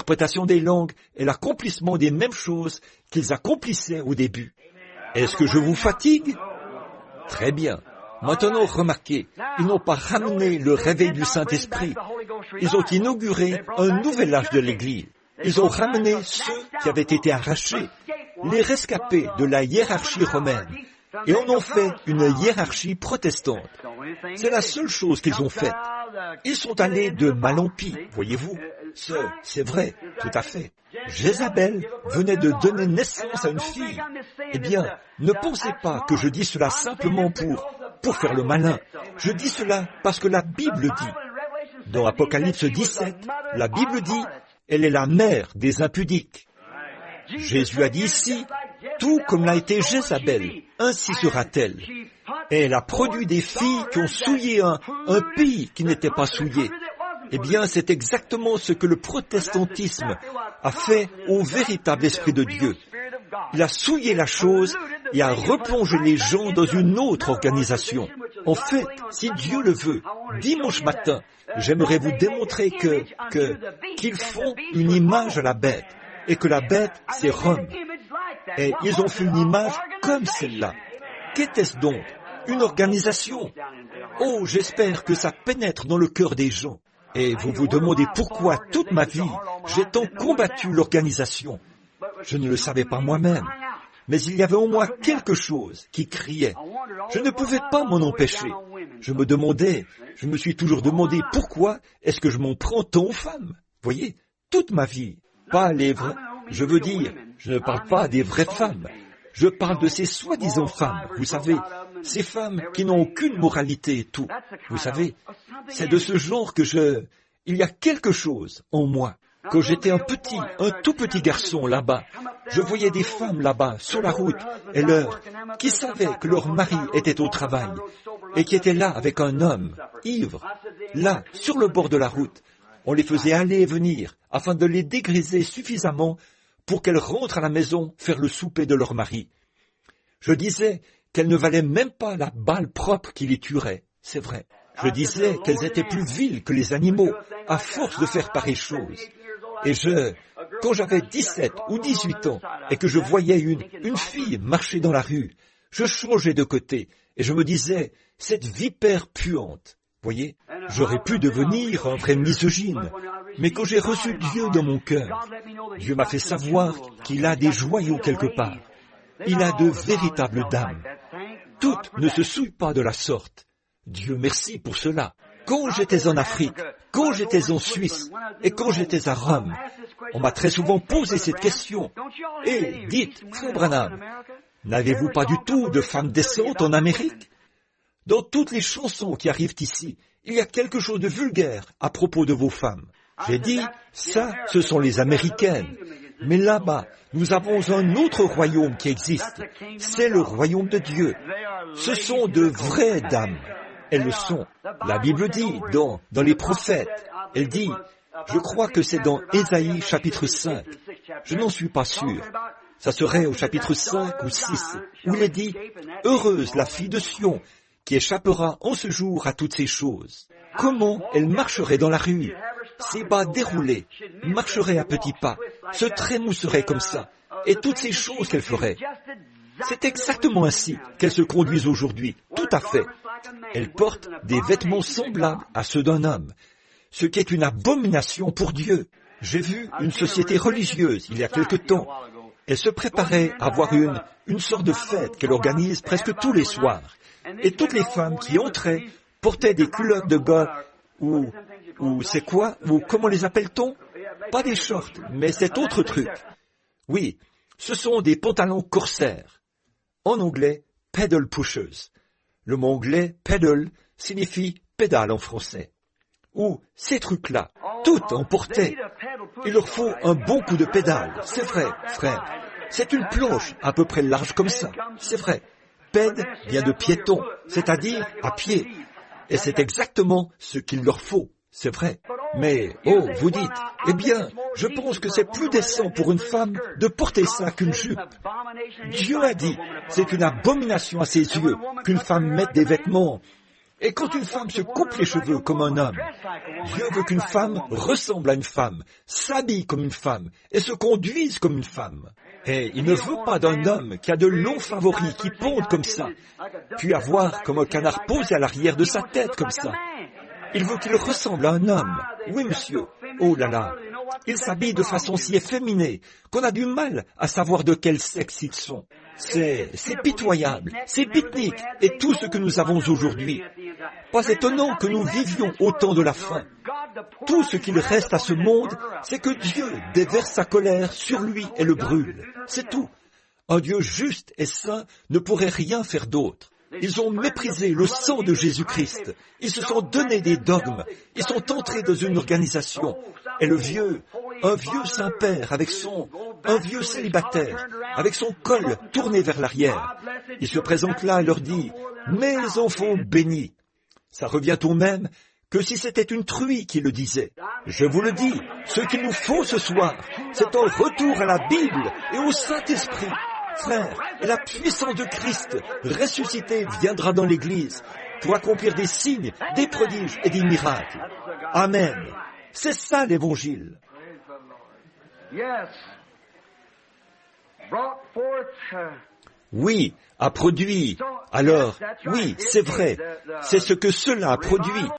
l'interprétation des langues est l'accomplissement des mêmes choses qu'ils accomplissaient au début. Est-ce que je vous fatigue? Très bien. Maintenant, remarquez, ils n'ont pas ramené le réveil du Saint-Esprit. Ils ont inauguré un nouvel âge de l'Église. Ils ont ramené ceux qui avaient été arrachés, les rescapés de la hiérarchie romaine, et en ont fait une hiérarchie protestante. C'est la seule chose qu'ils ont faite. Ils sont allés de mal en pis, voyez-vous. C'est vrai, tout à fait. Jézabel venait de donner naissance à une fille. Eh bien, ne pensez pas que je dis cela simplement pour faire le malin. Je dis cela parce que la Bible dit. Dans Apocalypse 17, la Bible dit, elle est la mère des impudiques. Jésus a dit ici, tout comme l'a été Jézabel, ainsi sera-t-elle. Elle a produit des filles qui ont souillé un pays qui n'était pas souillé. Eh bien, c'est exactement ce que le protestantisme a fait au véritable Esprit de Dieu. Il a souillé la chose et a replongé les gens dans une autre organisation. En fait, si Dieu le veut, dimanche matin, j'aimerais vous démontrer qu'ils font une image à la bête, et que la bête, c'est Rome. Et ils ont fait une image comme celle-là. Qu'était-ce donc? Une organisation. Oh, j'espère que ça pénètre dans le cœur des gens. Et vous vous demandez pourquoi toute ma vie, j'ai tant combattu l'organisation. Je ne le savais pas moi-même. Mais il y avait en moi quelque chose qui criait. Je ne pouvais pas m'en empêcher. Je me suis toujours demandé pourquoi est-ce que je m'en prends tant aux femmes. Voyez, toute ma vie. Pas les vrais. Je veux dire, je ne parle pas des vraies femmes. Je parle de ces soi-disant femmes, vous savez, ces femmes qui n'ont aucune moralité et tout. Vous savez, c'est de ce genre il y a quelque chose en moi. Quand j'étais un tout petit garçon là-bas, je voyais des femmes là-bas, sur la route, qui savaient que leur mari était au travail, et qui étaient là avec un homme, ivre, là, sur le bord de la route. On les faisait aller et venir, afin de les dégriser suffisamment pour qu'elles rentrent à la maison faire le souper de leur mari. Je disais qu'elles ne valaient même pas la balle propre qui les tuerait, c'est vrai. Je disais qu'elles étaient plus viles que les animaux, à force de faire pareille chose. Et quand j'avais 17 ou 18 ans, et que je voyais une fille marcher dans la rue, je changeais de côté, et je me disais, cette vipère puante, voyez, j'aurais pu devenir un vrai misogyne. Mais quand j'ai reçu Dieu dans mon cœur, Dieu m'a fait savoir qu'il a des joyaux quelque part. Il a de véritables dames. Toutes ne se souillent pas de la sorte. Dieu merci pour cela. Quand j'étais en Afrique, quand j'étais en Suisse et quand j'étais à Rome, on m'a très souvent posé cette question. Et dites, frère Branham, n'avez-vous pas du tout de femmes décentes en Amérique? Dans toutes les chansons qui arrivent ici, il y a quelque chose de vulgaire à propos de vos femmes. J'ai dit, ça, ce sont les Américaines. Mais là-bas, nous avons un autre royaume qui existe. C'est le royaume de Dieu. Ce sont de vraies dames. Elles le sont. La Bible dit, dans les prophètes, elle dit, je crois que c'est dans Ésaïe chapitre 5. Je n'en suis pas sûr. Ça serait au chapitre 5 ou 6, où il est dit, heureuse la fille de Sion, qui échappera en ce jour à toutes ces choses. Comment elle marcherait dans la rue, ses bas déroulés, marcherait à petits pas, se trémousserait comme ça, et toutes ces choses qu'elle ferait. C'est exactement ainsi qu'elle se conduisent aujourd'hui, tout à fait. Elle porte des vêtements semblables à ceux d'un homme, ce qui est une abomination pour Dieu. J'ai vu une société religieuse il y a quelque temps. Elle se préparait à avoir une sorte de fête qu'elle organise presque tous les soirs. Et toutes les femmes qui entraient portaient des culottes de gars ou c'est quoi, ou comment les appelle-t-on? Pas des shorts, mais cet autre truc. Oui, ce sont des pantalons corsaires. En anglais, pedal pushers. Le mot anglais, pedal, signifie pédale en français. Ou ces trucs-là, toutes en portaient. Il leur faut un bon coup de pédale, c'est vrai, frère. C'est une planche à peu près large comme ça, c'est vrai. Pède vient de piéton, c'est-à-dire à pied. Et c'est exactement ce qu'il leur faut, c'est vrai. Mais, oh, vous dites, eh bien, je pense que c'est plus décent pour une femme de porter ça qu'une jupe. Dieu a dit, c'est une abomination à ses yeux qu'une femme mette des vêtements Et quand une femme se coupe les cheveux comme un homme, Dieu veut qu'une femme ressemble à une femme, s'habille comme une femme et se conduise comme une femme. Et il ne veut pas d'un homme qui a de longs favoris, qui pondent comme ça, puis avoir comme un canard posé à l'arrière de sa tête comme ça. Il veut qu'il ressemble à un homme. Oui, monsieur. Oh là là. Ils s'habillent de façon si efféminée qu'on a du mal à savoir de quel sexe ils sont. C'est pitoyable, c'est bitnique, et tout ce que nous avons aujourd'hui. Pas étonnant que nous vivions au temps de la fin. Tout ce qu'il reste à ce monde, c'est que Dieu déverse sa colère sur lui et le brûle. C'est tout. Un Dieu juste et saint ne pourrait rien faire d'autre. Ils ont méprisé le sang de Jésus-Christ. Ils se sont donné des dogmes. Ils sont entrés dans une organisation. Et un vieux Saint-Père un vieux célibataire, avec son col tourné vers l'arrière, il se présente là et leur dit « Mes enfants bénis ». Ça revient au même que si c'était une truie qui le disait. Je vous le dis, ce qu'il nous faut ce soir, c'est un retour à la Bible et au Saint-Esprit. Frère, et la puissance de Christ ressuscité viendra dans l'Église pour accomplir des signes, des prodiges et des miracles. Amen. C'est ça l'Évangile. Oui, a produit. Alors, oui, c'est vrai. C'est ce que cela a produit.